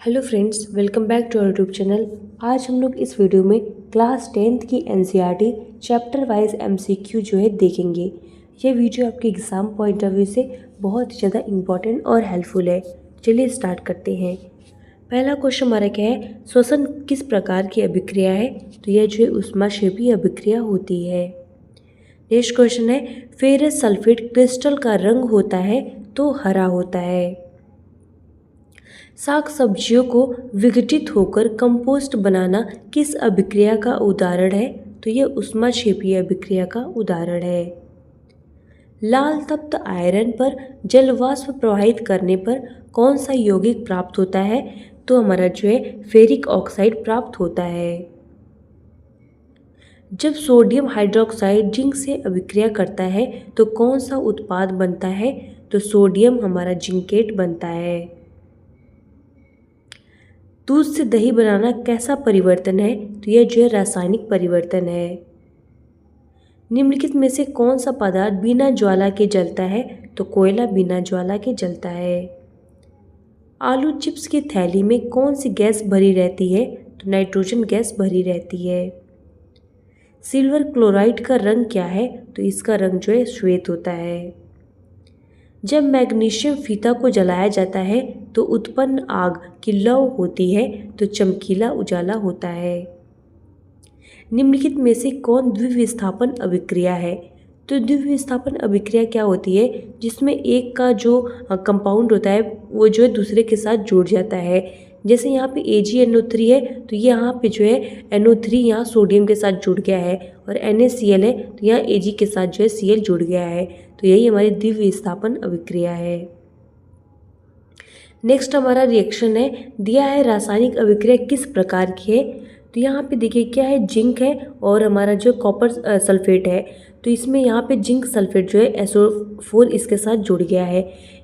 Hello friends, welcome back to our YouTube channel. आज हम लोग इस वीडियो में क्लास 10th की एनसीईआरटी चैप्टर वाइज एमसीक्यू जो है देखेंगे। यह वीडियो आपके एग्ज़ाम पॉइंट ऑफ व्यू से बहुत ही ज़्यादा इम्पॉर्टेंट और हेल्पफुल है। चलिए स्टार्ट करते हैं। पहला क्वेश्चन हमारा क्या है, श्वसन किस प्रकार की अभिक्रिया है? तो यह जो है ऊष्माक्षेपी अभिक्रिया होती है। नेक्स्ट क्वेश्चन है, फेरस सल्फेट क्रिस्टल का रंग होता है तो हरा होता है। साग सब्जियों को विघटित होकर कंपोस्ट बनाना किस अभिक्रिया का उदाहरण है? तो यह ऊष्माक्षेपीय अभिक्रिया का उदाहरण है। लाल तप्त आयरन पर जल वाष्प प्रवाहित करने पर कौन सा यौगिक प्राप्त होता है? तो हमारा जो है फेरिक ऑक्साइड प्राप्त होता है। जब सोडियम हाइड्रोक्साइड जिंक से अभिक्रिया करता है तो कौन सा उत्पाद बनता है? तो सोडियम हमारा जिंकेट बनता है। दूध से दही बनाना कैसा परिवर्तन है? तो यह जो है रासायनिक परिवर्तन है। निम्नलिखित में से कौन सा पदार्थ बिना ज्वाला के जलता है? तो कोयला बिना ज्वाला के जलता है। आलू चिप्स की थैली में कौन सी गैस भरी रहती है? तो नाइट्रोजन गैस भरी रहती है। सिल्वर क्लोराइड का रंग क्या है? तो इसका रंग जो है श्वेत होता है। जब मैग्नीशियम फीता को जलाया जाता है तो उत्पन्न आग की लौ होती है तो चमकीला उजाला होता है। निम्नलिखित में से कौन द्विविस्थापन अभिक्रिया है? तो द्विविस्थापन अभिक्रिया क्या होती है? जिसमें एक का जो कंपाउंड होता है वो जो है दूसरे के साथ जुड़ जाता है। जैसे यहाँ पे AgNO3 है तो यहाँ पे जो है NO3 यहाँ सोडियम के साथ जुड़ गया है, और NaCl है तो यहाँ Ag के साथ जो है Cl जुड़ गया है। तो यही हमारी द्विविस्थापन अभिक्रिया है। नेक्स्ट हमारा रिएक्शन है, दिया है रासायनिक अभिक्रिया किस प्रकार की है? तो यहाँ पे देखिए क्या है, जिंक है और हमारा जो कॉपर सल्फेट है। तो इसमें यहाँ पे जिंक सल्फेट जो है SO4 इसके साथ जुड़ गया है।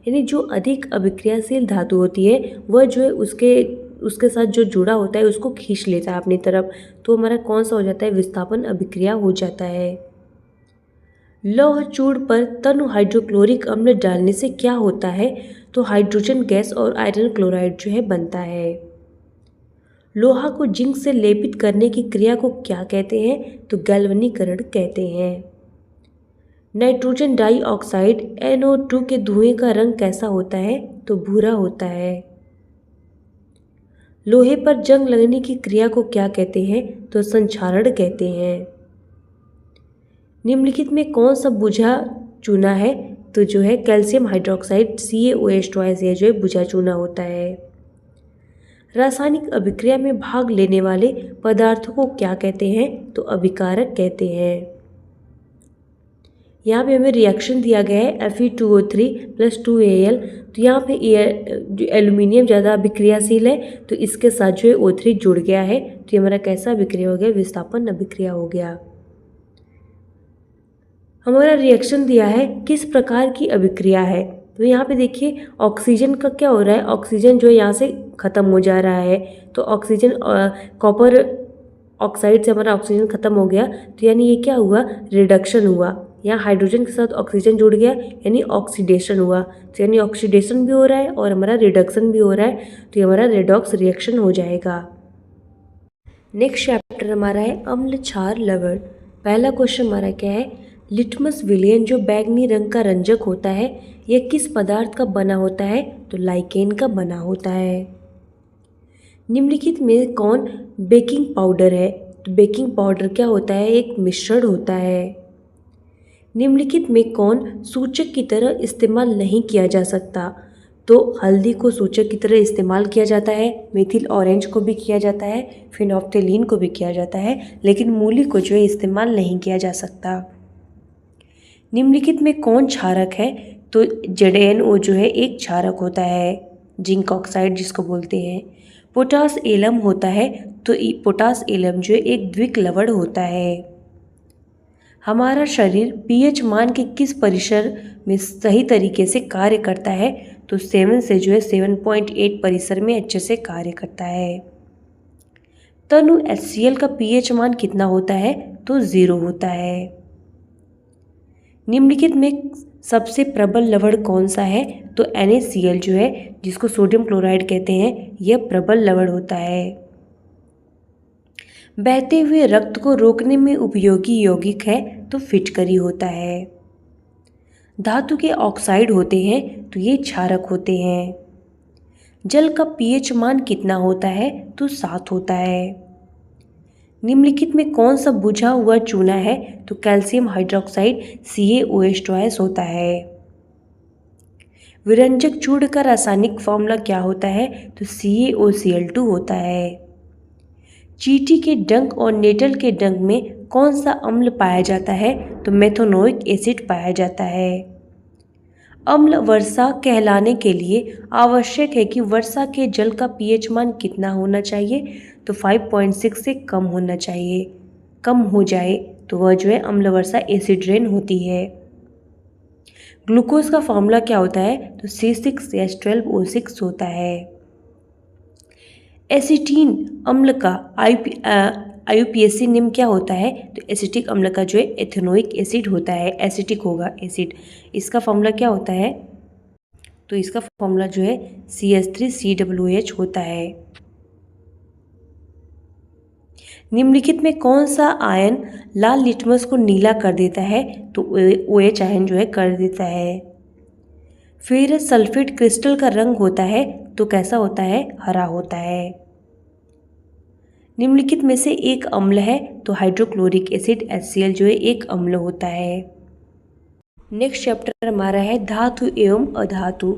यानी जो अधिक अभिक्रियाशील धातु होती है वह जो है उसके साथ जो जुड़ा होता है उसको खींच लेता है अपनी तरफ। तो हमारा कौन सा हो जाता है? विस्थापन अभिक्रिया हो जाता है। लौह चूर्ण पर तनु हाइड्रोक्लोरिक अम्ल डालने से क्या होता है? तो हाइड्रोजन गैस और आयरन क्लोराइड जो है बनता है। लोहा को जिंक से लेपित करने की क्रिया को क्या कहते हैं? तो गैल्वनीकरण कहते हैं। नाइट्रोजन डाइऑक्साइड NO2 के धुएं का रंग कैसा होता है? तो भूरा होता है। लोहे पर जंग लगने की क्रिया को क्या कहते हैं? तो संक्षारण कहते हैं। निम्नलिखित में कौन सा बुझा चूना है? तो जो है कैल्शियम हाइड्रोक्साइड CaOH2 यह जो है बुझा चूना होता है। रासायनिक अभिक्रिया में भाग लेने वाले पदार्थों को क्या कहते हैं? तो अभिकारक कहते हैं। यहाँ पे हमें रिएक्शन दिया गया है Fe2O3 + 2Al। तो यहाँ पे जो एल्यूमिनियम ज़्यादा अभिक्रियाशील है तो इसके साथ जो है O3 जुड़ गया है। तो ये हमारा कैसा अभिक्रिया हो गया? विस्थापन अभिक्रिया हो गया। हमारा रिएक्शन दिया है किस प्रकार की अभिक्रिया है? तो यहाँ पे देखिए ऑक्सीजन का क्या हो रहा है, ऑक्सीजन जो है यहाँ से ख़त्म हो जा रहा है। तो ऑक्सीजन कॉपर ऑक्साइड से हमारा ऑक्सीजन ख़त्म हो गया, तो यानी ये क्या हुआ? रिडक्शन हुआ। यहाँ हाइड्रोजन के साथ ऑक्सीजन जुड़ गया यानी ऑक्सीडेशन हुआ। तो यानी ऑक्सीडेशन भी हो रहा है और हमारा रिडक्शन भी हो रहा है, तो ये हमारा रेडॉक्स रिएक्शन हो जाएगा। नेक्स्ट चैप्टर हमारा है अम्ल क्षार लवण। पहला क्वेश्चन हमारा क्या है, लिटमस विलयन जो बैंगनी रंग का रंजक होता है यह किस पदार्थ का बना होता है? तो लाइकेन का बना होता है। निम्नलिखित में कौन बेकिंग पाउडर है? तो बेकिंग पाउडर क्या होता है? एक मिश्रण होता है। निम्नलिखित में कौन सूचक की तरह इस्तेमाल नहीं किया जा सकता? तो हल्दी को सूचक की तरह इस्तेमाल किया जाता है, मेथिल ऑरेंज को भी किया जाता है, फिनोफ्थेलीन को भी किया जाता है, लेकिन मूली को जो है इस्तेमाल नहीं किया जा सकता। निम्नलिखित में कौन क्षारक है? तो ZnO जो है एक क्षारक होता है, जिंक ऑक्साइड जिसको बोलते हैं। पोटास एलम होता है तो पोटास एलम जो है एक द्विक लवण होता है। हमारा शरीर pH मान के किस परिसर में सही तरीके से कार्य करता है? तो 7 से जो है 7.8 परिसर में अच्छे से कार्य करता है। तनु HCl का pH मान कितना होता है? तो 0 होता है। निम्नलिखित में सबसे प्रबल लवण कौन सा है? तो NaCl जो है, जिसको सोडियम क्लोराइड कहते हैं, यह प्रबल लवण होता है। बहते हुए रक्त को रोकने में उपयोगी यौगिक है तो फिटकरी होता है। धातु के ऑक्साइड होते हैं तो ये क्षारक होते हैं। जल का pH मान कितना होता है? तो 7 होता है। निम्नलिखित में कौन सा बुझा हुआ चूना है? तो कैल्शियम हाइड्रोक्साइड CaOH होता है। विरंजक चूर्ण का रासायनिक फॉर्मूला क्या होता है? तो CaOCl2 होता है। चींटी के डंक और नेटल के डंक में कौन सा अम्ल पाया जाता है? तो मेथोनोइक एसिड पाया जाता है। अम्ल वर्षा कहलाने के लिए आवश्यक है कि वर्षा के जल का pH मान कितना होना चाहिए? तो 5.6 से कम होना चाहिए। कम हो जाए तो वह जो है अम्ल वर्षा एसिड रेन होती है। ग्लूकोज का फॉर्मूला क्या होता है? तो C6H12O6 होता है। एसिटीन अम्ल का IUPAC निम्न क्या होता है? तो एसिटिक अम्ल का जो है एथेनोइक एसिड होता है। एसिटिक होगा एसिड। इसका फॉर्मूला क्या होता है? तो इसका फॉर्मूला जो है CH3COOH होता है। निम्नलिखित में कौन सा आयन लाल लिटमस को नीला कर देता है? तो OH आयन जो है कर देता है। फेरस सल्फेट क्रिस्टल का रंग होता है तो कैसा होता है? हरा होता है। निम्नलिखित में से एक अम्ल है तो हाइड्रोक्लोरिक एसिड HCl जो है एक अम्ल होता है। नेक्स्ट चैप्टर हमारा है धातु एवं अधातु।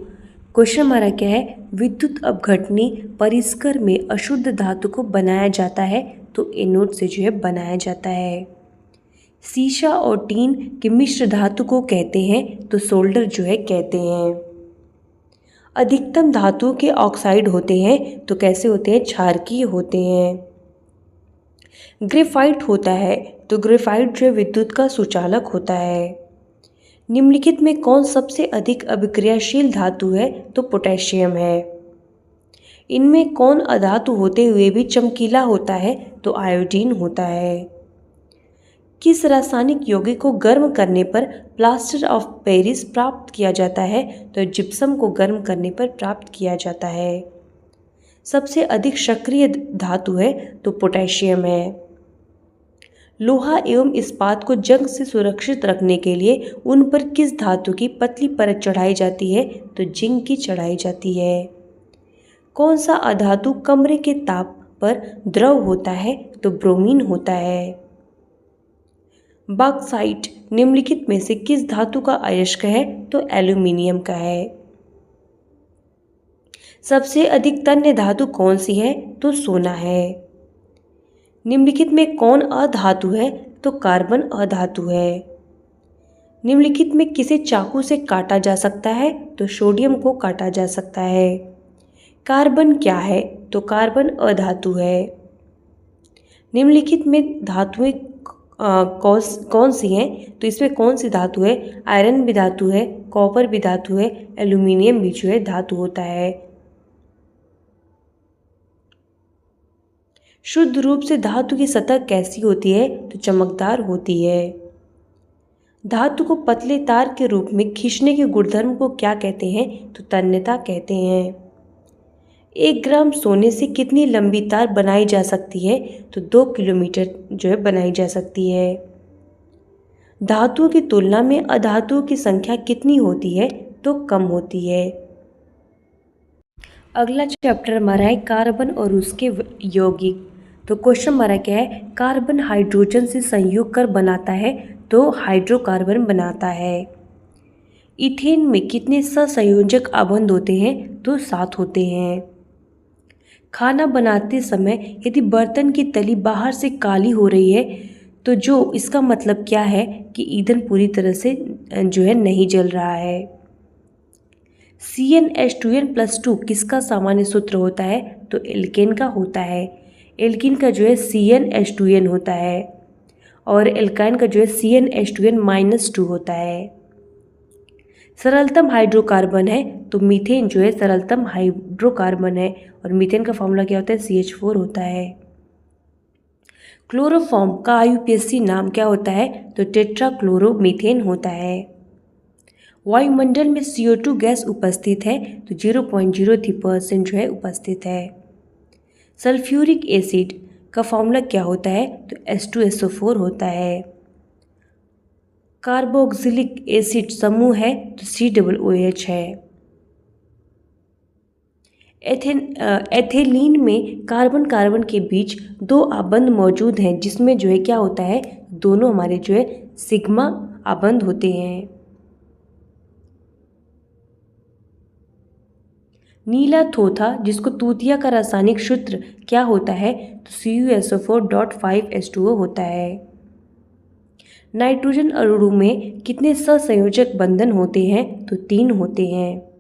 क्वेश्चन हमारा क्या है? विद्युत अपघटनी परिष्कर में अशुद्ध धातु को बनाया जाता है तो एनोड से जो है बनाया जाता है। सीसा और टीन के मिश्र धातु को कहते हैं तो सोल्डर जो है कहते हैं। अधिकतम धातुओं के ऑक्साइड होते हैं तो कैसे होते हैं? क्षारकीय होते हैं। ग्रेफाइट होता है तो ग्रेफाइट जो विद्युत का सुचालक होता है। निम्नलिखित में कौन सबसे अधिक अभिक्रियाशील धातु है? तो पोटेशियम है। इनमें कौन अधातु होते हुए भी चमकीला होता है? तो आयोडीन होता है। किस रासायनिक यौगिक को गर्म करने पर प्लास्टर ऑफ पेरिस प्राप्त किया जाता है? तो जिप्सम को गर्म करने पर प्राप्त किया जाता है। सबसे अधिक सक्रिय धातु है तो पोटेशियम है। लोहा एवं इस्पात को जंग से सुरक्षित रखने के लिए उन पर किस धातु की पतली परत चढ़ाई जाती है? तो जिंक की चढ़ाई जाती है। कौन सा अधातु कमरे के ताप पर द्रव होता है? तो ब्रोमीन होता है। बॉक्साइट निम्नलिखित में से किस धातु का अयस्क है? तो एल्यूमिनियम का है। सबसे अधिक तन्य धातु कौन सी है? तो सोना है। निम्नलिखित में कौन अधातु है? तो कार्बन अधातु है। निम्नलिखित में किसे चाकू से काटा जा सकता है? तो सोडियम को काटा जा सकता है। कार्बन क्या है? तो कार्बन अधातु है। निम्नलिखित में धातुएं कौन सी हैं? तो इसमें कौन सी धातु है? आयरन भी धातु है, कॉपर भी धातु है, एल्यूमिनियम भी जो है धातु होता है। शुद्ध रूप से धातु की सतह कैसी होती है? तो चमकदार होती है। धातु को पतले तार के रूप में खींचने के गुणधर्म को क्या कहते हैं? तो तन्यता कहते हैं। 1 ग्राम सोने से कितनी लंबी तार बनाई जा सकती है? तो 2 किलोमीटर जो है बनाई जा सकती है। धातुओं की तुलना में अधातुओं की संख्या कितनी होती है? तो कम होती है। अगला चैप्टर हमारा है कार्बन और उसके यौगिक। तो क्वेश्चन हमारा क्या है? कार्बन हाइड्रोजन से संयोग कर बनाता है तो हाइड्रोकार्बन बनाता है। इथेन में कितने सहसंयोजक आबंध होते हैं? तो 7 होते हैं। खाना बनाते समय यदि बर्तन की तली बाहर से काली हो रही है तो जो इसका मतलब क्या है? कि ईंधन पूरी तरह से जो है नहीं जल रहा है। CnH2n+2 किसका सामान्य सूत्र होता है? तो एल्केन का होता है। एल्कीन का जो है CnH2n होता है और एल्काइन का जो है CnH2n-2 होता है। सरलतम हाइड्रोकार्बन है तो मीथेन जो है सरलतम हाइड्रोकार्बन है और मीथेन का फॉर्मूला क्या होता है? CH4 होता है। क्लोरोफॉर्म का IUPAC नाम क्या होता है? तो टेट्राक्लोरोमीथेन होता है। वायुमंडल में CO2 गैस उपस्थित है तो 0.03% जो है उपस्थित है। सल्फ्यूरिक एसिड का फॉर्मूला क्या होता है तो H2SO4 होता है। कार्बोक्सिलिक एसिड समूह है तो COOH है। एथिलीन में कार्बन कार्बन के बीच 2 आबंध मौजूद हैं जिसमें जो है क्या होता है, दोनों हमारे जो है सिग्मा आबंध होते हैं। नीला थोथा जिसको तूतिया का रासायनिक सूत्र क्या होता है तो CuSO4.5H2O होता है। नाइट्रोजन अणु में कितने सहसंयोजक बंधन होते हैं तो 3 होते हैं।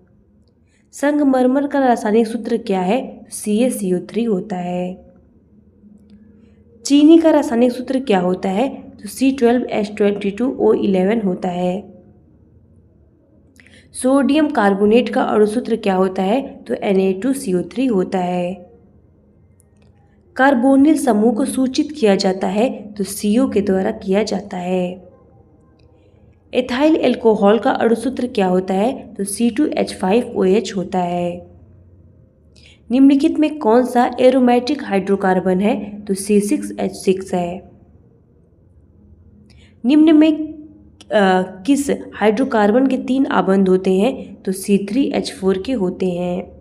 संगमरमर का रासायनिक सूत्र क्या है CaCO3 होता है। चीनी का रासायनिक सूत्र क्या होता है तो C12H22O11 होता है। सोडियम कार्बोनेट का अणु सूत्र क्या होता है तो Na2CO3 होता है। कार्बोनिल समूह को सूचित किया जाता है तो CO के द्वारा किया जाता है। एथाइल एल्कोहल का अणु सूत्र क्या होता है तो C2H5OH होता है। निम्नलिखित में कौन सा एरोमेटिक हाइड्रोकार्बन है तो C6H6 है। निम्न में किस हाइड्रोकार्बन के 3 आबंध होते हैं तो C3H4 के होते हैं।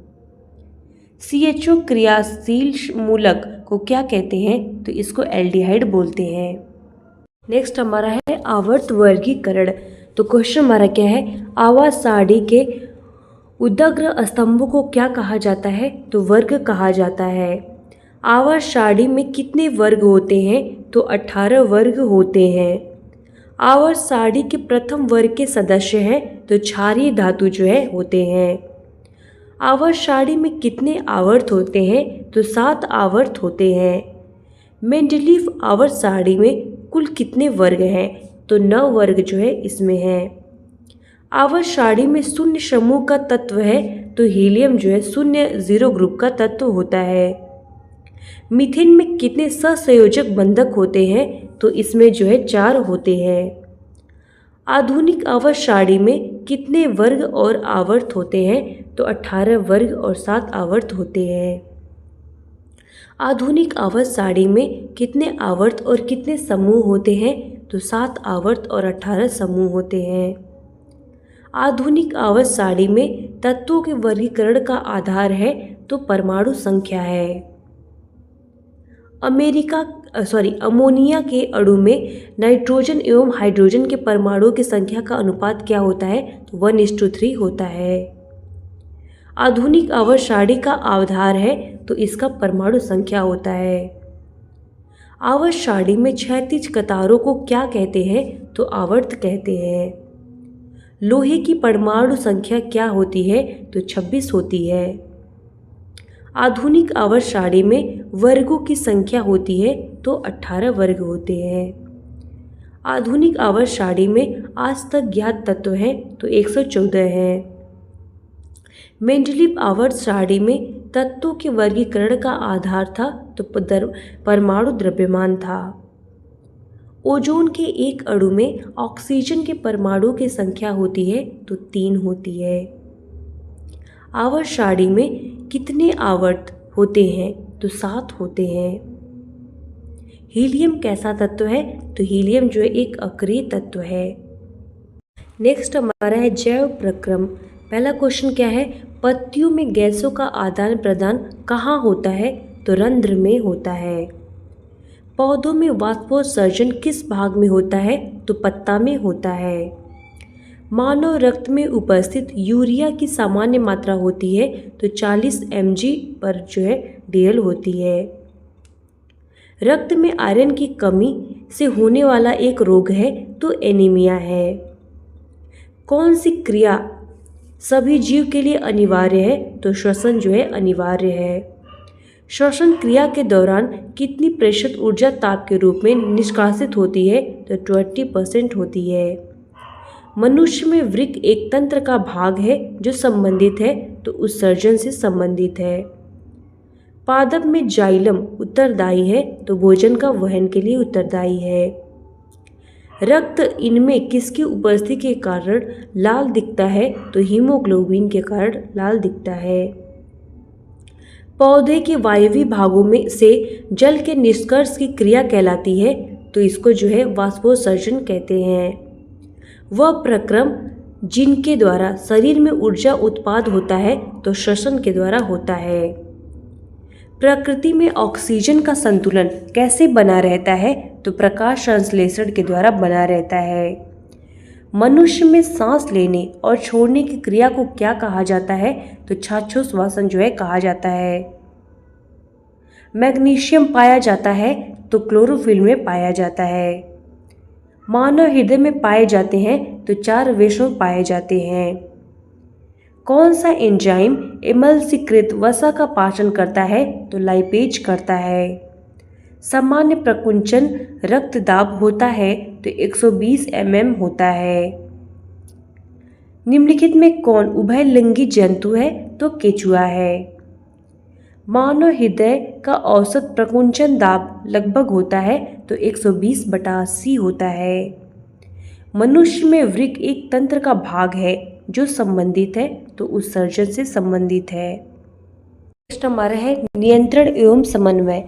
CHO क्रियाशील मूलक को क्या कहते हैं तो इसको एल्डिहाइड बोलते हैं। नेक्स्ट हमारा है आवर्त वर्गीकरण। तो क्वेश्चन हमारा क्या है, आवाज सारणी के उदग्र स्तंभों को क्या कहा जाता है तो वर्ग कहा जाता है। आवाज सारणी में कितने वर्ग होते हैं तो 18 वर्ग होते हैं। आवर्त सारणी के प्रथम वर्ग के सदस्य हैं तो क्षारीय धातु जो है होते हैं। आवर्त सारणी में कितने आवर्त होते हैं तो 7 आवर्त होते हैं। मेंडलीफ आवर्त सारणी में कुल कितने वर्ग हैं तो 9 वर्ग जो है इसमें है। आवर्त सारणी में शून्य समूह का तत्व है तो हीलियम जो है 0 ग्रुप का तत्व होता है। मीथेन में कितने सहसंयोजक बंधक होते हैं तो इसमें जो है 4 होते हैं। आधुनिक आवर्त सारणी में कितने वर्ग और आवर्त होते हैं तो 18 वर्ग और 7 आवर्त होते हैं। आधुनिक आवर्त सारणी में कितने आवर्त और कितने समूह होते हैं तो 7 आवर्त और 18 समूह होते हैं। आधुनिक आवर्त सारणी में तत्वों के वर्गीकरण का आधार है तो परमाणु संख्या है। अमोनिया के अणु में नाइट्रोजन एवं हाइड्रोजन के परमाणुओं की संख्या का अनुपात क्या होता है तो 1:3 होता है। आधुनिक आवर्त सारणी का आधार है तो इसका परमाणु संख्या होता है। आवर्त सारणी में क्षैतिज कतारों को क्या कहते हैं तो आवर्त कहते हैं। लोहे की परमाणु संख्या क्या होती है तो 26 होती है। आधुनिक आवर्त सारणी में वर्गों की संख्या होती है तो 18 वर्ग होते हैं। आधुनिक आवर्त सारणी में आज तक ज्ञात तत्व हैं तो 114 हैं। मेंडलीफ आवर्त सारणी में तत्वों के वर्गीकरण का आधार था तो परमाणु द्रव्यमान था। ओजोन के एक अणु में ऑक्सीजन के परमाणु की संख्या होती है तो 3 होती है। आवर्त सारणी में कितने आवर्त होते हैं तो 7 होते हैं। हीलियम कैसा तत्व है तो हीलियम जो है एक अक्रिय तत्व है। नेक्स्ट हमारा है जैव प्रक्रम। पहला क्वेश्चन क्या है, पत्तियों में गैसों का आदान प्रदान कहाँ होता है तो रंध्र में होता है। पौधों में वाष्पोत्सर्जन किस भाग में होता है तो पत्ता में होता है। मानव रक्त में उपस्थित यूरिया की सामान्य मात्रा होती है तो 40 mg पर जो है DL होती है। रक्त में आयरन की कमी से होने वाला एक रोग है तो एनीमिया है। कौन सी क्रिया सभी जीव के लिए अनिवार्य है तो श्वसन जो है अनिवार्य है। श्वसन क्रिया के दौरान कितनी प्रतिशत ऊर्जा ताप के रूप में निष्कासित होती है तो 20% होती है। मनुष्य में वृक्क एक तंत्र का भाग है जो संबंधित है तो उत्सर्जन से संबंधित है। पादप में जाइलम उत्तरदायी है तो भोजन का वहन के लिए उत्तरदायी है। रक्त इनमें किसकी उपस्थिति के कारण लाल दिखता है? तो हीमोग्लोबिन के कारण लाल दिखता है। पौधे के वायवीय भागों में से जल के निष्कर्ष की क्रिया कहलाती है, तो इसको जो है वाष्पोत्सर्जन कहते हैं। वह प्रक्रम जिनके द्वारा शरीर में ऊर्जा उत्पाद होता है, तो श्वसन के द्वारा होता है। प्रकृति में ऑक्सीजन का संतुलन कैसे बना रहता है? तो प्रकाश संश्लेषण के द्वारा बना रहता है। मनुष्य में सांस लेने और छोड़ने की क्रिया को क्या कहा जाता है? तो छाछोश्वासन जो है कहा जाता है। मैग्नीशियम पाया जाता है, तो क्लोरोफिल में पाया जाता है। मानव हृदय में पाए जाते हैं, तो 4 वेशों पाए जाते हैं। कौन सा एंजाइम एमल्सीकृत वसा का पाचन करता है? तो लाइपेज करता है। सामान्य प्रकुंचन रक्तदाब होता है, तो 120 mm होता है। निम्नलिखित में कौन उभयलिंगी जंतु है? तो केचुआ है। मानव हृदय का औसत प्रकुंचन दाब लगभग होता है, तो 120/80 होता है। मनुष्य में वृक्क एक तंत्र का भाग है जो संबंधित है, तो उत्सर्जन से संबंधित है। नेक्स्ट हमारा है नियंत्रण एवं समन्वय।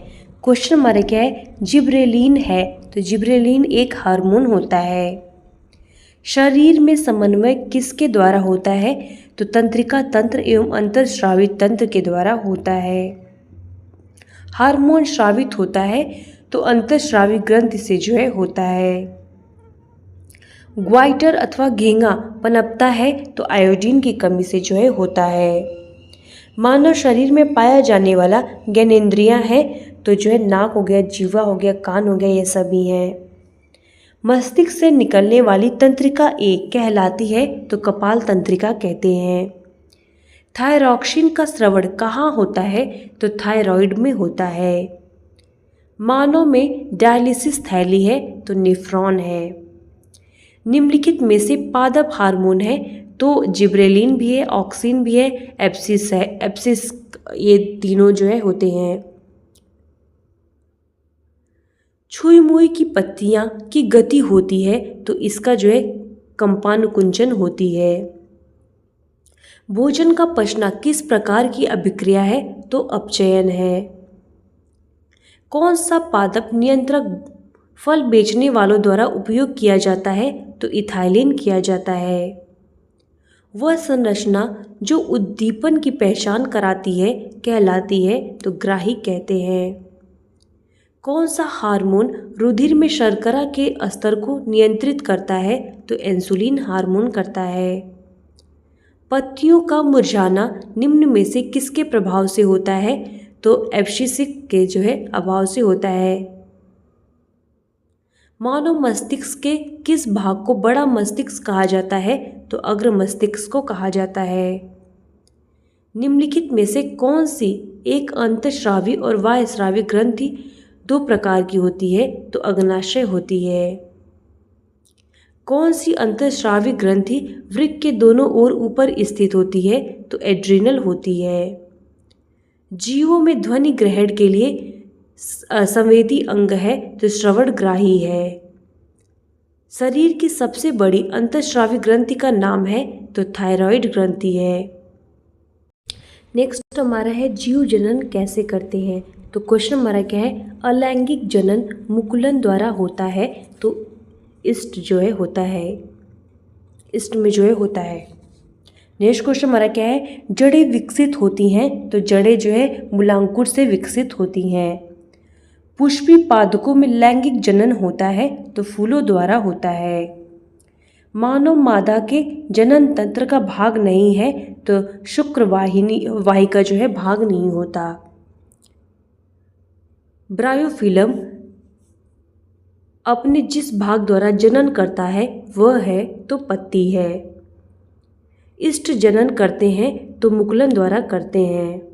क्वेश्चन हमारा क्या है? जिब्रेलिन है, तो जिब्रेलिन एक हार्मोन होता है। शरीर में समन्वय किसके द्वारा होता है? तो तंत्रिका तंत्र एवं अंतःस्रावी तंत्र के द्वारा होता है। हार्मोन स्रावित होता है, तो अंतःस्रावी ग्रंथि से जो है होता है। ग्वाइटर अथवा घेंगा पनपता है, तो आयोडीन की कमी से जो है होता है। मानव शरीर में पाया जाने वाला ज्ञानेंद्रियां हैं, तो जो है नाक हो गया, जीवा हो गया, कान हो गया, ये सभी हैं। मस्तिष्क से निकलने वाली तंत्रिका एक कहलाती है, तो कपाल तंत्रिका कहते हैं। थायरॉक्सिन का स्रवण कहाँ होता है? तो थायराइड में होता है। मानव में डायलिसिस थैली है, तो नेफ्रॉन है। निम्नलिखित में से पादप हार्मोन है, तो जिब्रेलिन भी है, ऑक्सिन भी है, एब्सिस है। एब्सिस ये तीनों जो है होते हैं। छुई मुई की पत्तियां की गति होती है, तो इसका जो है कंपानुकुंचन होती है। भोजन का पचना किस प्रकार की अभिक्रिया है? तो अपचयन है। कौन सा पादप नियंत्रक फल बेचने वालों द्वारा उपयोग किया जाता है? तो इथाइलिन किया जाता है। वह संरचना जो उद्दीपन की पहचान कराती है कहलाती है, तो ग्राही कहते हैं। कौन सा हार्मोन रुधिर में शर्करा के स्तर को नियंत्रित करता है? तो इंसुलिन हार्मोन करता है। पत्तियों का मुरझाना निम्न में से किसके प्रभाव से होता है? तो एब्सिसिक के जो है अभाव से होता है। मानव मस्तिष्क के किस भाग को बड़ा मस्तिष्क कहा जाता है? तो अग्र मस्तिष्क को कहा जाता है। निम्नलिखित में से कौन सी एक अंतःस्रावी और बाह्यस्रावी ग्रंथि 2 प्रकार की होती है? तो अग्नाशय होती है। कौन सी अंतःस्रावी ग्रंथि वृक्क के दोनों ओर ऊपर स्थित होती है? तो एड्रिनल होती है। जीवों में ध्वनि ग्रहण के लिए संवेदी अंग है, तो श्रवणग्राही है। शरीर की सबसे बड़ी अंतःस्रावी ग्रंथि का नाम है, तो थायराइड ग्रंथि है। नेक्स्ट हमारा है जीव जनन कैसे करते हैं। तो क्वेश्चन हमारा क्या है? अलैंगिक जनन मुकुलन द्वारा होता है, तो इष्ट जो है होता है, इष्ट में जो है होता है। नेक्स्ट क्वेश्चन हमारा क्या है? जड़ें विकसित होती हैं, तो जड़ें जो है मूलांकुर से विकसित होती हैं। पुष्पी पादकों में लैंगिक जनन होता है, तो फूलों द्वारा होता है। मानव मादा के जनन तंत्र का भाग नहीं है, तो शुक्र वाहिका जो है भाग नहीं होता। ब्रायोफिलम अपने जिस भाग द्वारा जनन करता है वह है, तो पत्ती है। इष्ट जनन करते हैं, तो मुकुलन द्वारा करते हैं।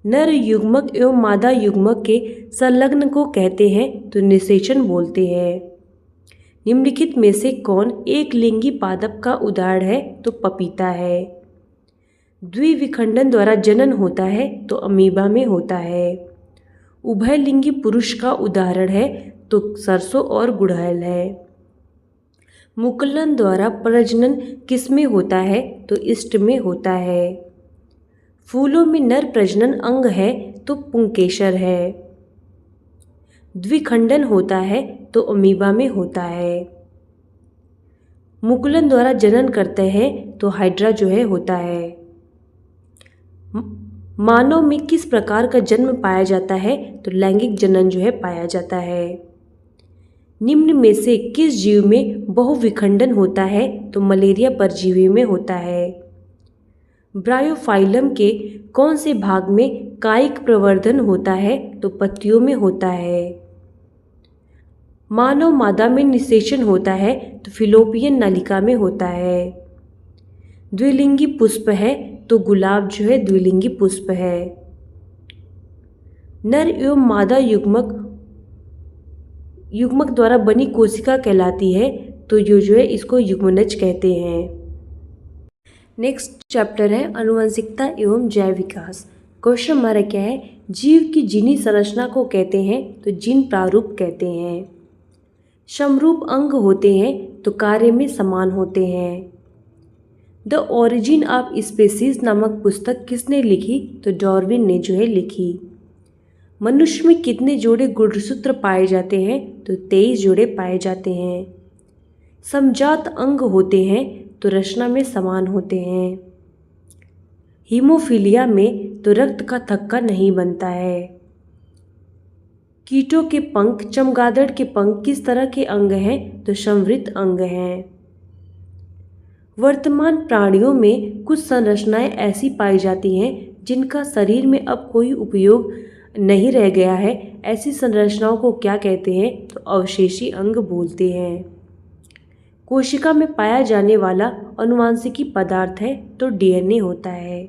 नर युग्मक एवं मादा युग्मक के संलग्न को कहते हैं, तो निषेचन बोलते हैं। निम्नलिखित में से कौन एक लिंगी पादप का उदाहरण है? तो पपीता है। द्विविखंडन द्वारा जनन होता है, तो अमीबा में होता है। उभयलिंगी पुरुष का उदाहरण है, तो सरसों और गुड़हल है। मुकुलन द्वारा प्रजनन किस में होता है? तो इष्ट में होता है। फूलों में नर प्रजनन अंग है तो पुंकेसर है। द्विखंडन होता है तो अमीबा में होता है। मुकुलन द्वारा जनन करते हैं तो हाइड्रा जो है होता है। मानव में किस प्रकार का जन्म पाया जाता है? तो लैंगिक जनन जो है पाया जाता है। निम्न में से किस जीव में बहुविखंडन होता है? तो मलेरिया परजीवी में होता है। ब्रायोफाइलम के कौन से भाग में कायिक प्रवर्धन होता है? तो पत्तियों में होता है। मानव मादा में निषेचन होता है तो फिलोपियन नलिका में होता है। द्विलिंगी पुष्प है तो गुलाब जो है द्विलिंगी पुष्प है। नर एवं मादा युग्मक द्वारा बनी कोशिका कहलाती है तो जो है इसको युग्मनज कहते हैं। नेक्स्ट चैप्टर है आनुवंशिकता एवं जैव विकास। क्वेश्चन हमारा क्या है? जीव की जीनी संरचना को कहते हैं तो जीन प्रारूप कहते हैं। समरूप अंग होते हैं तो कार्य में समान होते हैं। द ओरिजिन ऑफ स्पीसीज नामक पुस्तक किसने लिखी? तो डार्विन ने जो है लिखी। मनुष्य में कितने जोड़े गुणसूत्र पाए जाते हैं? तो 23 जोड़े पाए जाते हैं। समजात अंग होते हैं तो रचना में समान होते हैं। हीमोफीलिया में तो रक्त का थक्का नहीं बनता है। कीटों के पंख, चमगादड़ के पंख किस तरह के अंग हैं? तो संवृत अंग हैं। वर्तमान प्राणियों में कुछ संरचनाएं ऐसी पाई जाती हैं जिनका शरीर में अब कोई उपयोग नहीं रह गया है। ऐसी संरचनाओं को क्या कहते हैं? तो अवशेषी अंग बोलते हैं। कोशिका में पाया जाने वाला आनुवांशिकी पदार्थ है तो डीएनए होता है।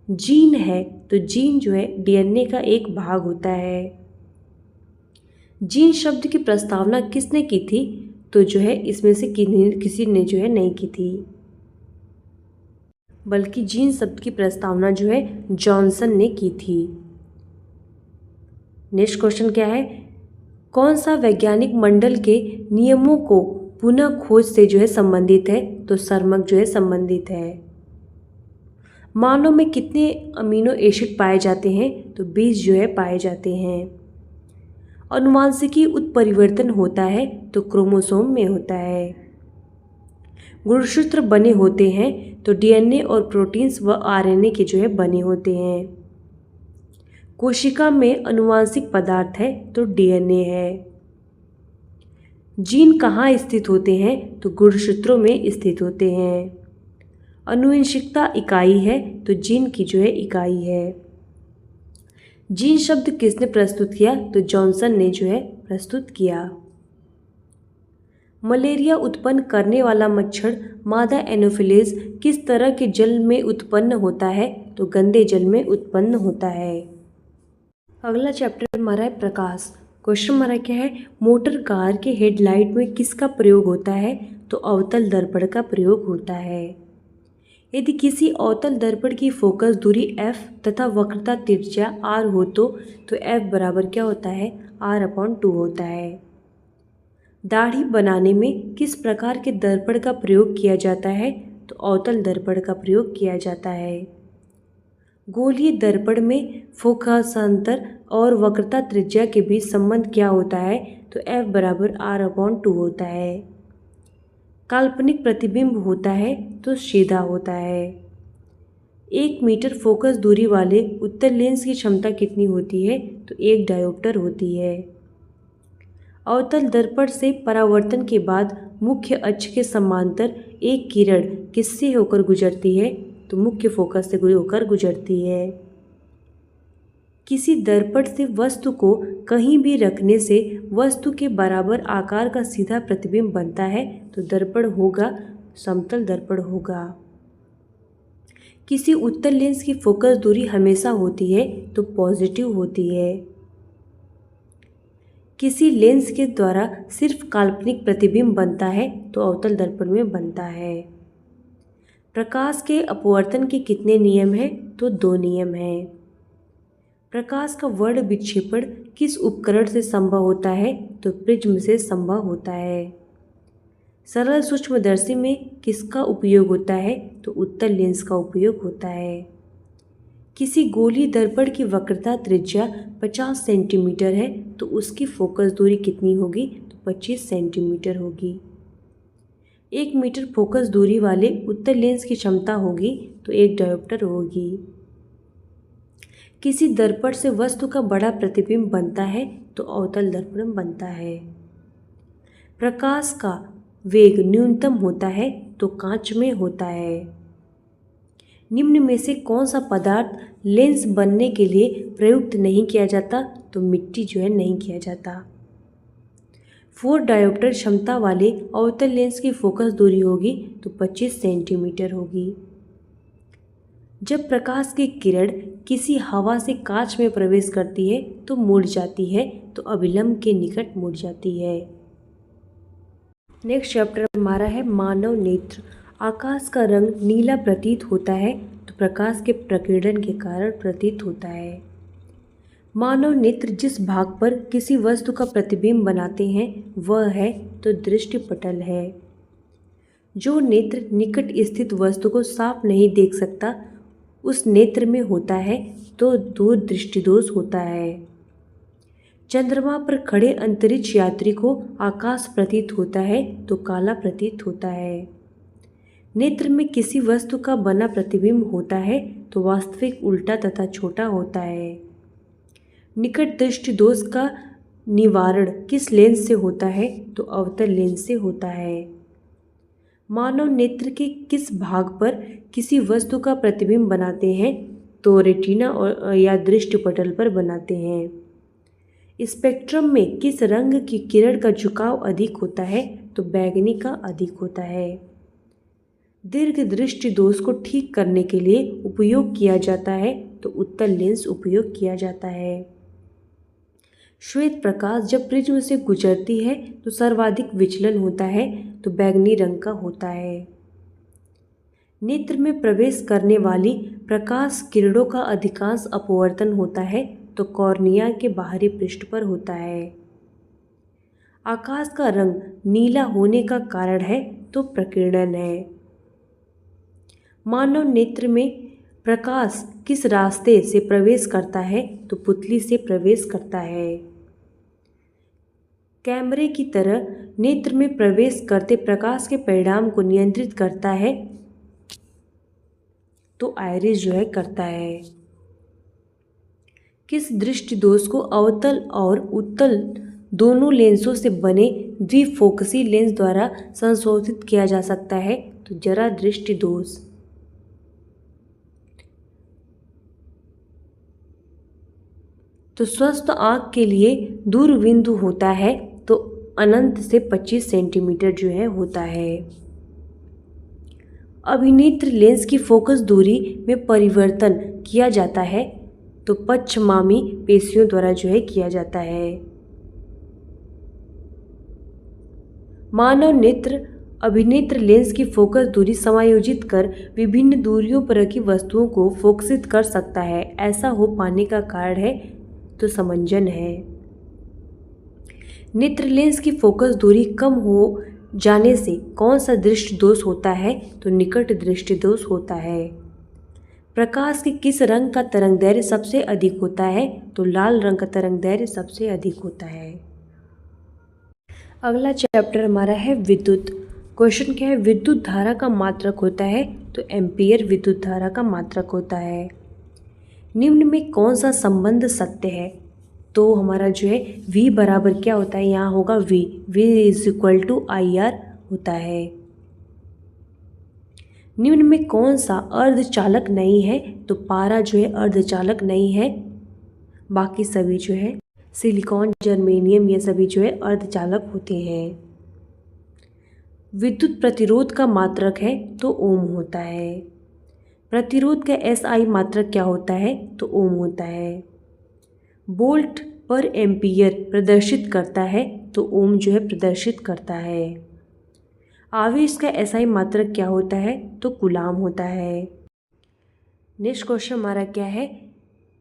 जीन है तो जीन जो है डीएनए का एक भाग होता है। जीन शब्द की प्रस्तावना किसने की थी? तो जो है इसमें से किसी ने जो है नहीं की थी, बल्कि जीन शब्द की प्रस्तावना जो है जॉनसन ने की थी। नेक्स्ट क्वेश्चन क्या है? कौन सा वैज्ञानिक मंडल के नियमों को पुनः खोज से जो है संबंधित है? तो सर्मक जो है संबंधित है। मानव में कितने अमीनो एसिड पाए जाते हैं? तो 20 जो है पाए जाते हैं। आनुवांशिकी उत्परिवर्तन होता है तो क्रोमोसोम में होता है। गुणसूत्र बने होते हैं तो डीएनए और प्रोटीन्स व आरएनए के जो है बने होते हैं। कोशिका में आनुवांशिक पदार्थ है तो डीएनए है। जीन कहाँ स्थित होते हैं? तो गुणसूत्रों में स्थित होते हैं। आनुवंशिकता इकाई है तो जीन की जो है इकाई है। जीन शब्द किसने प्रस्तुत किया? तो जॉनसन ने जो है प्रस्तुत किया। मलेरिया उत्पन्न करने वाला मच्छर मादा एनोफिलीज किस तरह के जल में उत्पन्न होता है? तो गंदे जल में उत्पन्न होता है। अगला चैप्टर हमारा है प्रकाश। क्वेश्चन हमारा क्या है? मोटर कार के हेडलाइट में किसका प्रयोग होता है? तो अवतल दर्पण का प्रयोग होता है। यदि किसी अवतल दर्पण की फोकस दूरी f तथा वक्रता त्रिज्या r हो तो f बराबर क्या होता है? r/2 होता है। दाढ़ी बनाने में किस प्रकार के दर्पण का प्रयोग किया जाता है? तो अवतल दर्पण का प्रयोग किया जाता है। गोलीय दर्पण में फोकसांतर और वक्रता त्रिज्या के बीच संबंध क्या होता है? तो f बराबर r/2 होता है। काल्पनिक प्रतिबिंब होता है तो सीधा होता है। 1 मीटर फोकस दूरी वाले उत्तल लेंस की क्षमता कितनी होती है? तो 1 डायोप्टर होती है। अवतल दर्पण से परावर्तन के बाद मुख्य अक्ष के समांतर एक किरण किससे होकर गुजरती है? तो मुख्य फोकस से होकर गुजरती है। किसी दर्पण से वस्तु को कहीं भी रखने से वस्तु के बराबर आकार का सीधा प्रतिबिंब बनता है तो दर्पण होगा, समतल दर्पण होगा। किसी उत्तल लेंस की फोकस दूरी हमेशा होती है तो पॉजिटिव होती है। किसी लेंस के द्वारा सिर्फ काल्पनिक प्रतिबिंब बनता है तो अवतल दर्पण में बनता है। प्रकाश के अपवर्तन के कितने नियम हैं? तो 2 नियम हैं। प्रकाश का वर्ण विक्षेपण किस उपकरण से संभव होता है? तो प्रिज्म से संभव होता है। सरल सूक्ष्मदर्शी में किसका उपयोग होता है? तो उत्तल लेंस का उपयोग होता है। किसी गोली दर्पण की वक्रता त्रिज्या 50 सेंटीमीटर है तो उसकी फोकस दूरी कितनी होगी? तो 25 सेंटीमीटर होगी। 1 मीटर फोकस दूरी वाले उत्तल लेंस की क्षमता होगी तो 1 डायोप्टर होगी। किसी दर्पण से वस्तु का बड़ा प्रतिबिंब बनता है तो अवतल दर्पण बनता है। प्रकाश का वेग न्यूनतम होता है तो कांच में होता है। निम्न में से कौन सा पदार्थ लेंस बनने के लिए प्रयुक्त नहीं किया जाता? तो मिट्टी जो है नहीं किया जाता। 4 डायोप्टर क्षमता वाले अवतल लेंस की फोकस दूरी होगी तो 25 सेंटीमीटर होगी। जब प्रकाश की किरण किसी हवा से कांच में प्रवेश करती है तो मुड़ जाती है तो अभिलंब के निकट मुड़ जाती है। नेक्स्ट चैप्टर हमारा है मानव नेत्र। आकाश का रंग नीला प्रतीत होता है तो प्रकाश के प्रकीर्णन के कारण प्रतीत होता है। मानव नेत्र जिस भाग पर किसी वस्तु का प्रतिबिंब बनाते हैं वह है तो दृष्टिपटल है। जो नेत्र निकट स्थित वस्तु को साफ नहीं देख सकता उस नेत्र में होता है तो दूर दृष्टिदोष होता है। चंद्रमा पर खड़े अंतरिक्ष यात्री को आकाश प्रतीत होता है तो काला प्रतीत होता है। नेत्र में किसी वस्तु का बना प्रतिबिंब होता है तो वास्तविक उल्टा तथा छोटा होता है। निकट दृष्टि दोष का निवारण किस लेंस से होता है? तो अवतल लेंस से होता है। मानव नेत्र के किस भाग पर किसी वस्तु का प्रतिबिंब बनाते हैं? तो रेटिना और या दृष्टिपटल पर बनाते हैं। स्पेक्ट्रम में किस रंग की किरण का झुकाव अधिक होता है? तो बैंगनी का अधिक होता है। दीर्घ दृष्टि दोष को ठीक करने के लिए उपयोग किया जाता है तो उत्तल लेंस उपयोग किया जाता है। श्वेत प्रकाश जब प्रिज्म से गुजरती है तो सर्वाधिक विचलन होता है तो बैंगनी रंग का होता है। नेत्र में प्रवेश करने वाली प्रकाश किरणों का अधिकांश अपवर्तन होता है तो कॉर्निया के बाहरी पृष्ठ पर होता है। आकाश का रंग नीला होने का कारण है तो प्रकीर्णन है। मानव नेत्र में प्रकाश किस रास्ते से प्रवेश करता है? तो पुतली से प्रवेश करता है। कैमरे की तरह नेत्र में प्रवेश करते प्रकाश के परिणाम को नियंत्रित करता है तो आइरिस जो है करता है। किस दृष्टि दोष को अवतल और उत्तल दोनों लेंसों से बने द्विफोकसी लेंस द्वारा संशोधित किया जा सकता है? तो जरा दृष्टि दोष। तो स्वस्थ आँख के लिए दूर बिंदु होता है तो अनंत से 25 सेंटीमीटर जो है होता है। अभिनेत्र लेंस की फोकस दूरी में परिवर्तन किया जाता है तो पश्चमामी पेशियों द्वारा जो है किया जाता है। मानव नेत्र अभिनेत्र लेंस की फोकस दूरी समायोजित कर विभिन्न दूरियों पर रखी वस्तुओं को फोकसित कर सकता है। ऐसा हो पाने का कारण है तो समंजन है। नेत्र लेंस की फोकस दूरी कम हो जाने से कौन सा दृष्टि दोष होता है? तो निकट दृष्टि दोष होता है। प्रकाश के किस रंग का तरंगदैर्घ्य सबसे अधिक होता है? तो लाल रंग का तरंगदैर्घ्य सबसे अधिक होता है। अगला चैप्टर हमारा है विद्युत। क्वेश्चन क्या है? विद्युत धारा का मात्रक होता है तो एम्पियर विद्युत धारा का मात्रक होता है। निम्न में कौन सा संबंध सत्य है? तो हमारा जो है V बराबर क्या होता है? यहाँ होगा V is equal to IR होता है। निम्न में कौन सा अर्धचालक नहीं है? तो पारा जो है अर्धचालक नहीं है। बाकी सभी जो है सिलिकॉन, जर्मेनियम ये सभी जो है अर्धचालक होते हैं। विद्युत प्रतिरोध का मात्रक है तो ओम होता है। प्रतिरोध का SI मात्रक क्या होता है? तो ओम होता है। वोल्ट पर एम्पियर प्रदर्शित करता है तो ओम जो है प्रदर्शित करता है। आवेश का SI मात्रक क्या होता है? तो कूलाम होता है। नेक्स्ट क्वेश्चन हमारा क्या है?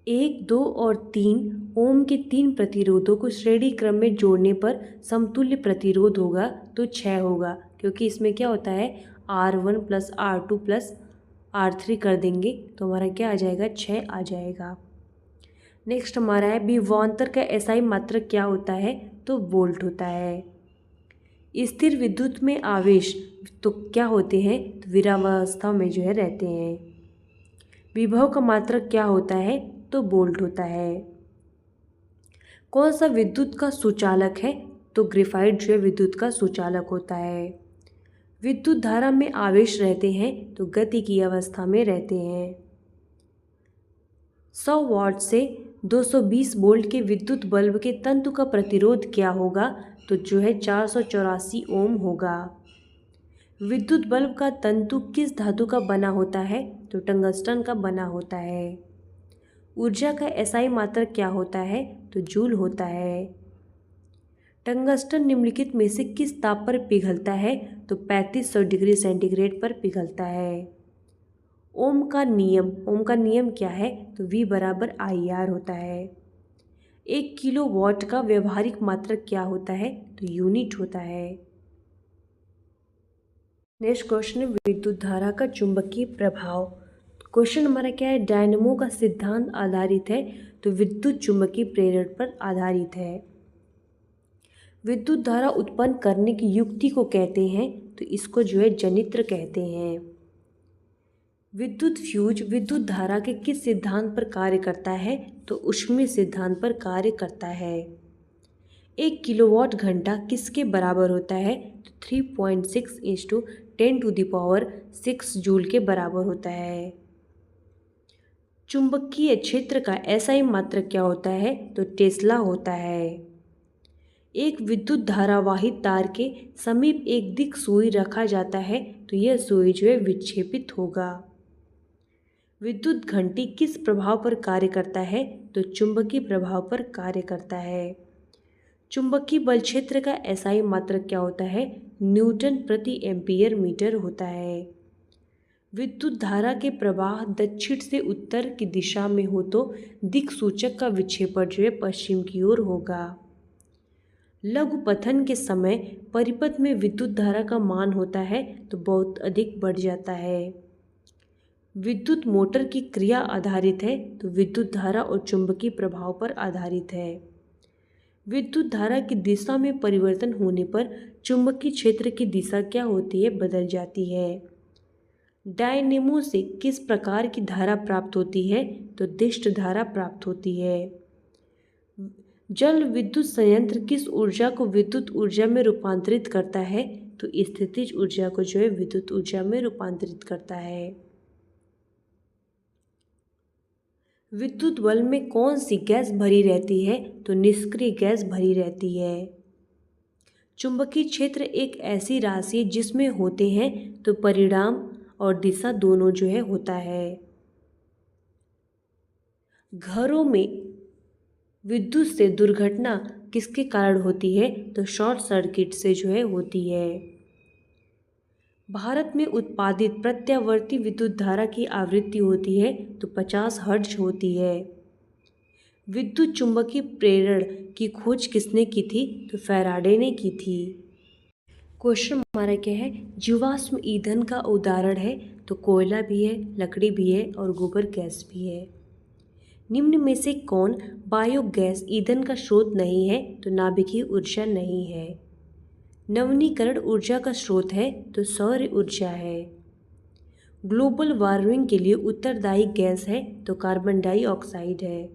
1, 2 और 3 ओम के 3 प्रतिरोधों को श्रेणी क्रम में जोड़ने पर समतुल्य प्रतिरोध होगा तो 6 होगा। क्योंकि इसमें क्या होता है R1 + R2 + R3 कर देंगे तो हमारा क्या आ जाएगा 6 आ जाएगा। नेक्स्ट हमारा है विभवांतर का एसआई मात्रक क्या होता है तो वोल्ट होता है। स्थिर विद्युत में आवेश तो क्या होते हैं तो विरामावस्था में जो है रहते हैं। विभव का मात्रक क्या होता है तो वोल्ट होता है। कौन सा विद्युत का सुचालक है तो ग्रेफाइट जो है विद्युत का सुचालक होता है। विद्युत धारा में आवेश रहते हैं तो गति की अवस्था में रहते हैं। 100 वाट से 220 वोल्ट के विद्युत बल्ब के तंतु का प्रतिरोध क्या होगा तो जो है 484 ओम होगा। विद्युत बल्ब का तंतु किस धातु का बना होता है तो टंगस्टन का बना होता है। ऊर्जा का एसआई मात्रक क्या होता है तो जूल होता है। टंगस्टन निम्नलिखित में से किस ताप पर पिघलता है तो 3500 डिग्री सेंटीग्रेड पर पिघलता है। ओम का नियम क्या है तो V = IR होता है। 1 किलो वाट का व्यवहारिक मात्रक क्या होता है तो यूनिट होता है। नेक्स्ट क्वेश्चन है विद्युत धारा का चुंबकीय प्रभाव। क्वेश्चन हमारा क्या है डायनेमो का सिद्धांत आधारित है तो विद्युत चुंबकीय प्रेरण पर आधारित है। विद्युत धारा उत्पन्न करने की युक्ति को कहते हैं तो इसको जो है जनित्र कहते हैं। विद्युत फ्यूज विद्युत धारा के किस सिद्धांत पर कार्य करता है तो ऊष्मीय सिद्धांत पर कार्य करता है। 1 किलोवाट घंटा किसके बराबर होता है तो 3.6 × 10⁶ जूल के बराबर होता है। चुंबकीय क्षेत्र का एसआई मात्रक क्या होता है तो टेस्ला होता है। एक विद्युत धारावाही तार के समीप एक दिक् सुई रखा जाता है तो यह सुई जो है विक्षेपित होगा। विद्युत घंटी किस प्रभाव पर कार्य करता है तो चुंबकीय प्रभाव पर कार्य करता है। चुंबकीय बल क्षेत्र का एसआई मात्रक क्या होता है न्यूटन प्रति एम्पीयर मीटर होता है। विद्युत धारा के प्रवाह दक्षिण से उत्तर की दिशा में हो तो दिक् सूचक का विक्षेपण जो है पश्चिम की ओर होगा। लघु पतन के समय परिपथ में विद्युत धारा का मान होता है तो बहुत अधिक बढ़ जाता है। विद्युत मोटर की क्रिया आधारित है तो विद्युत धारा और चुंबकीय प्रभाव पर आधारित है। विद्युत धारा की दिशा में परिवर्तन होने पर चुंबकीय क्षेत्र की दिशा क्या होती है बदल जाती है। डायनेमो से किस प्रकार की धारा प्राप्त होती है तो दिष्ट धारा प्राप्त होती है। जल विद्युत संयंत्र किस ऊर्जा को विद्युत ऊर्जा में रूपांतरित करता है तो स्थितिज ऊर्जा को जो है विद्युत ऊर्जा में रूपांतरित करता है। विद्युत बल्ब में कौन सी गैस भरी रहती है तो निष्क्रिय गैस भरी रहती है। चुंबकीय क्षेत्र एक ऐसी राशि है जिसमें होते हैं तो परिणाम और दिशा दोनों जो है होता है। घरों में विद्युत से दुर्घटना किसके कारण होती है तो शॉर्ट सर्किट से जो है होती है। भारत में उत्पादित प्रत्यावर्ती विद्युत धारा की आवृत्ति होती है तो 50 हर्ट्ज होती है। विद्युत चुंबकीय प्रेरण की खोज किसने की थी तो फैराडे ने की थी। क्वेश्चन हमारा क्या है जीवाश्म ईंधन का उदाहरण है तो कोयला भी है लकड़ी भी है और गोबर गैस भी है। निम्न में से कौन बायोगैस ईंधन का स्रोत नहीं है तो नाभिकीय ऊर्जा नहीं है। नवीनीकरण ऊर्जा का स्रोत है तो सौर ऊर्जा है। ग्लोबल वार्मिंग के लिए उत्तरदायी गैस है तो कार्बन डाइऑक्साइड है।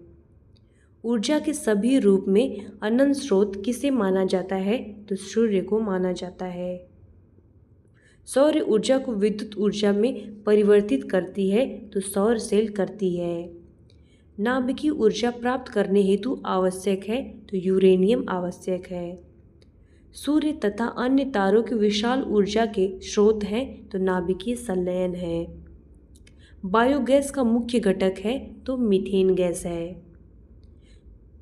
ऊर्जा के सभी रूप में अनंत स्रोत किसे माना जाता है तो सूर्य को माना जाता है। सौर ऊर्जा को विद्युत ऊर्जा में परिवर्तित करती है तो सौर सेल करती है। नाभिकीय ऊर्जा प्राप्त करने हेतु आवश्यक है तो यूरेनियम आवश्यक है। सूर्य तथा अन्य तारों की विशाल ऊर्जा के स्रोत हैं तो नाभिकीय संलयन है। बायोगैस का मुख्य घटक है तो मीथेन गैस है।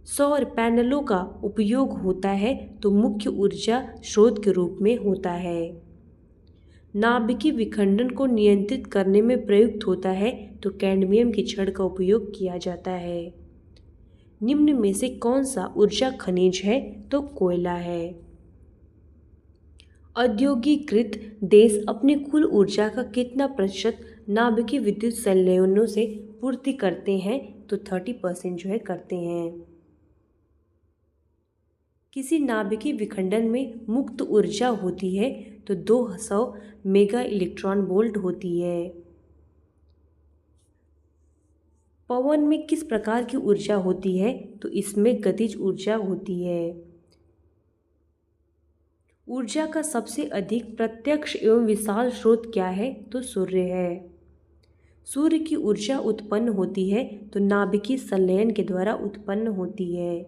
सौर पैनलों का उपयोग होता है तो मुख्य ऊर्जा स्रोत के रूप में होता है। नाभिकीय विखंडन को नियंत्रित करने में प्रयुक्त होता है तो कैडमियम की छड़ का उपयोग किया जाता है। निम्न में से कौन सा ऊर्जा खनिज है तो कोयला है। औद्योगिकृत देश अपनी कुल ऊर्जा का कितना प्रतिशत नाभिकीय विद्युत संयंत्रों से पूर्ति करते हैं? तो 30% जो है करते हैं। किसी नाभिकीय विखंडन में मुक्त ऊर्जा होती है तो 200 मेगा इलेक्ट्रॉन वोल्ट होती है। पवन में किस प्रकार की ऊर्जा होती है? तो इसमें गतिज ऊर्जा होती है। ऊर्जा का सबसे अधिक प्रत्यक्ष एवं विशाल स्रोत क्या है? तो सूर्य है। सूर्य की ऊर्जा उत्पन्न होती है तो नाभिकीय संलयन के द्वारा उत्पन्न होती है।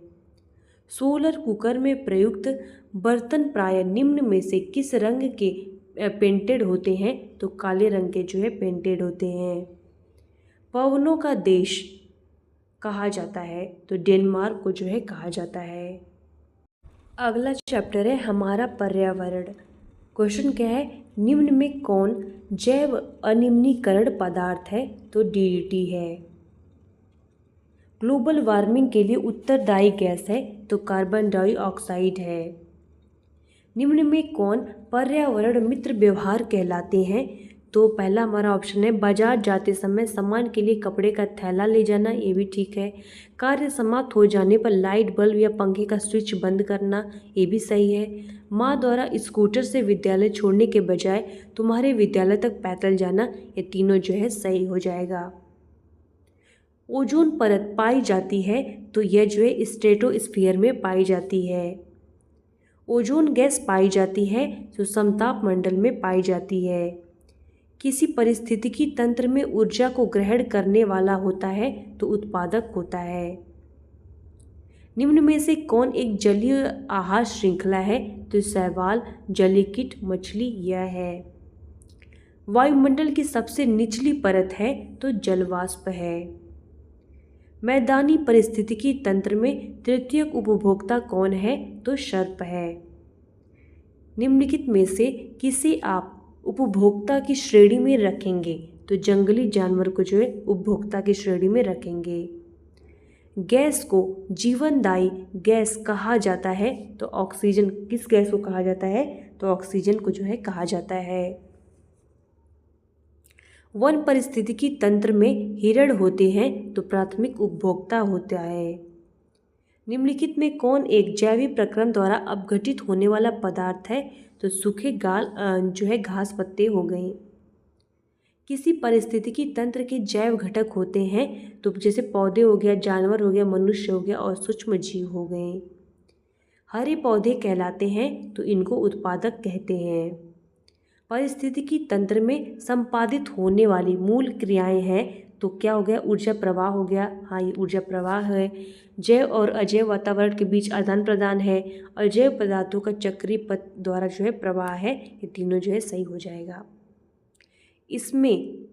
सोलर कुकर में प्रयुक्त बर्तन प्राय निम्न में से किस रंग के पेंटेड होते हैं? तो काले रंग के जो है पेंटेड होते हैं। पवनों का देश कहा जाता है तो डेनमार्क को जो है कहा जाता है। अगला चैप्टर है हमारा पर्यावरण। क्वेश्चन क्या है? निम्न में कौन जैव अनिम्नीकरण पदार्थ है? तो डीडीटी है। ग्लोबल वार्मिंग के लिए उत्तरदायी गैस है तो कार्बन डाइऑक्साइड है। निम्न में कौन पर्यावरण मित्र व्यवहार कहलाते हैं? तो पहला हमारा ऑप्शन है बाजार जाते समय सामान के लिए कपड़े का थैला ले जाना, ये भी ठीक है। कार्य समाप्त हो जाने पर लाइट बल्ब या पंखे का स्विच बंद करना, ये भी सही है। माँ द्वारा स्कूटर से विद्यालय छोड़ने के बजाय तुम्हारे विद्यालय तक पैदल जाना, ये तीनों जो है सही हो जाएगा। ओजोन परत पाई जाती है तो यह जो है स्ट्रेटोस्फीयर में पाई जाती है। ओजोन गैस पाई जाती है तो समताप मंडल में पाई जाती है। किसी पारिस्थितिकी तंत्र में ऊर्जा को ग्रहण करने वाला होता है तो उत्पादक होता है। निम्न में से कौन एक जलीय आहार श्रृंखला है? तो शैवाल, जलीय कीट, मछली यह है। वायुमंडल की सबसे निचली परत है तो जलवाष्प है। मैदानी पारिस्थितिकी तंत्र में तृतीयक उपभोक्ता कौन है? तो सर्प है। निम्नलिखित में से किसे आप उपभोक्ता की श्रेणी में रखेंगे? तो जंगली जानवर को जो है उपभोक्ता की श्रेणी में रखेंगे। गैस को जीवनदायी गैस कहा जाता है तो ऑक्सीजन, किस गैस को कहा जाता है? तो ऑक्सीजन को जो है कहा जाता है। वन पारिस्थितिकी तंत्र में हिरण होते हैं तो प्राथमिक उपभोक्ता होता है। निम्नलिखित में कौन एक जैविक प्रक्रम द्वारा अपघटित होने वाला पदार्थ है? तो सूखे जो है घास पत्ते हो गए। किसी पारिस्थितिकी तंत्र के जैव घटक होते हैं तो जैसे पौधे हो गया, जानवर हो गया, मनुष्य हो गया और सूक्ष्म जीव हो गए। हरे पौधे कहलाते हैं तो इनको उत्पादक कहते हैं। पारिस्थितिकी तंत्र में संपादित होने वाली मूल क्रियाएं हैं तो क्या हो गया? ऊर्जा प्रवाह हो गया। हाँ, ये ऊर्जा प्रवाह है। जैव और अजैव वातावरण के बीच आदान प्रदान है। अजैव पदार्थों का चक्रीय पथ द्वारा जो है प्रवाह है। ये तीनों जो है सही हो जाएगा। इसमें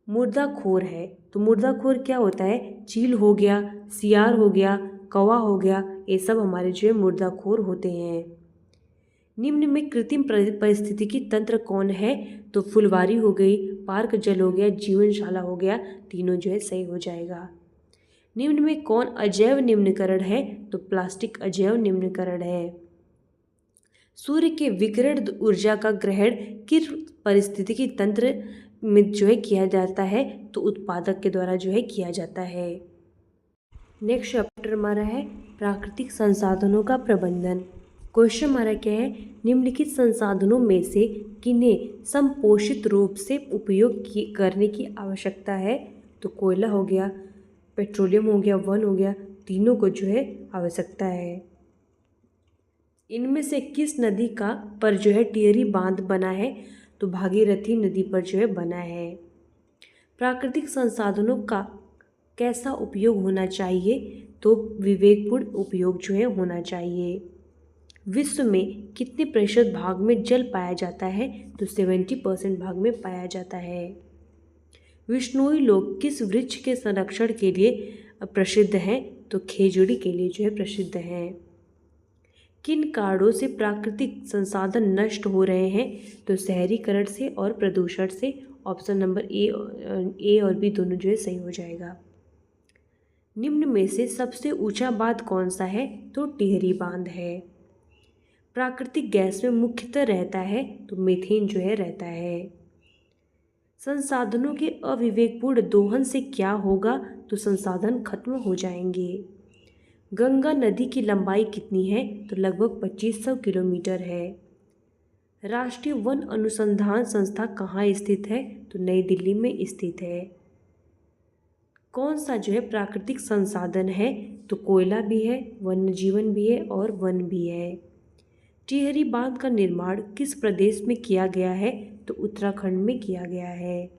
मुर्दाखोर है तो मुर्दाखोर क्या होता है? चील हो गया, सियार हो गया, कौवा हो गया, ये सब हमारे जो है मुर्दाखोर होते हैं। निम्न में कृत्रिम पारिस्थितिकी तंत्र कौन है? तो फुलवारी हो गई, पार्क जल हो गया, जीवनशाला हो गया, तीनों जो है सही हो जाएगा। निम्न में कौन अजैव निम्नीकरण है? तो प्लास्टिक अजैव निम्नीकरण है। सूर्य के विकिरण ऊर्जा का ग्रहण किस पारिस्थितिकी तंत्र में जो है किया जाता है? तो उत्पादक के द्वारा जो है किया जाता है। नेक्स्ट चैप्टर हमारा है प्राकृतिक संसाधनों का प्रबंधन। क्वेश्चन हमारा क्या है? निम्नलिखित संसाधनों में से किन्हें संपोषित रूप से उपयोग करने की आवश्यकता है? तो कोयला हो गया, पेट्रोलियम हो गया, वन हो गया, तीनों को जो है आवश्यकता है। इनमें से किस नदी का पर जो है टिहरी बांध बना है? तो भागीरथी नदी पर जो है बना है। प्राकृतिक संसाधनों का कैसा उपयोग होना चाहिए? तो विवेकपूर्ण उपयोग जो है होना चाहिए। विश्व में कितने प्रतिशत भाग में जल पाया जाता है? तो 70% भाग में पाया जाता है। विश्नोई लोग किस वृक्ष के संरक्षण के लिए प्रसिद्ध हैं? तो खेजड़ी के लिए जो है प्रसिद्ध हैं। किन कारणों से प्राकृतिक संसाधन नष्ट हो रहे हैं? तो शहरीकरण से और प्रदूषण से। ऑप्शन नंबर ए और बी दोनों जो है सही हो जाएगा। निम्न में से सबसे ऊंचा बांध कौन सा है? तो टिहरी बांध है। प्राकृतिक गैस में मुख्यतः रहता है तो मीथेन जो है रहता है। संसाधनों के अविवेकपूर्ण दोहन से क्या होगा, तो संसाधन खत्म हो जाएंगे। गंगा नदी की लंबाई कितनी है, तो लगभग 2500 किलोमीटर है। राष्ट्रीय वन अनुसंधान संस्था कहाँ स्थित है, तो नई दिल्ली में स्थित है। कौन सा जो है प्राकृतिक संसाधन है, तो कोयला भी है, वन्य जीवन भी है और वन भी है। टिहरी बांध का निर्माण किस प्रदेश में किया गया है, तो उत्तराखंड में किया गया है।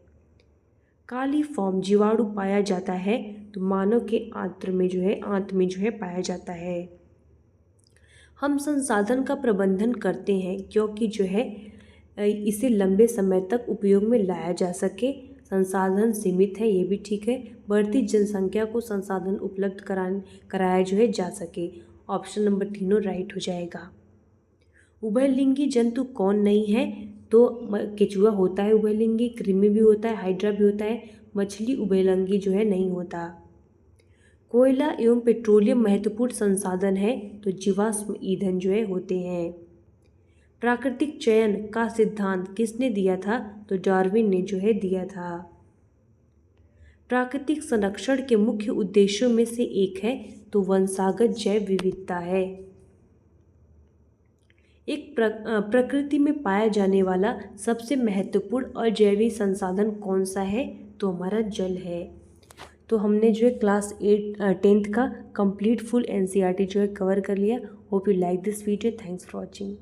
काली फॉर्म जीवाणु पाया जाता है, तो मानव के आंत्र में जो है पाया जाता है। हम संसाधन का प्रबंधन करते हैं क्योंकि जो है इसे लंबे समय तक उपयोग में लाया जा सके। संसाधन सीमित है, ये भी ठीक है। बढ़ती जनसंख्या को संसाधन उपलब्ध कराया जो है जा सके। ऑप्शन नंबर तीनों राइट हो जाएगा। उभयलिंगी जंतु कौन नहीं है, तो केचुआ होता है उभयलिंगी, कृमि भी होता है, हाइड्रा भी होता है, मछली उभयलिंगी जो है नहीं होता। कोयला एवं पेट्रोलियम महत्वपूर्ण संसाधन है, तो जीवाश्म ईंधन जो है होते हैं। प्राकृतिक चयन का सिद्धांत किसने दिया था, तो डार्विन ने जो है दिया था। प्राकृतिक संरक्षण के मुख्य उद्देश्यों में से एक है, तो वंशागत जैव विविधता है। एक प्रकृति में पाया जाने वाला सबसे महत्वपूर्ण अजैविक संसाधन कौन सा है, तो हमारा जल है। तो हमने जो है क्लास 10th का कंप्लीट फुल NCERT जो है कवर कर लिया। Hope you like this video. Thanks for watching.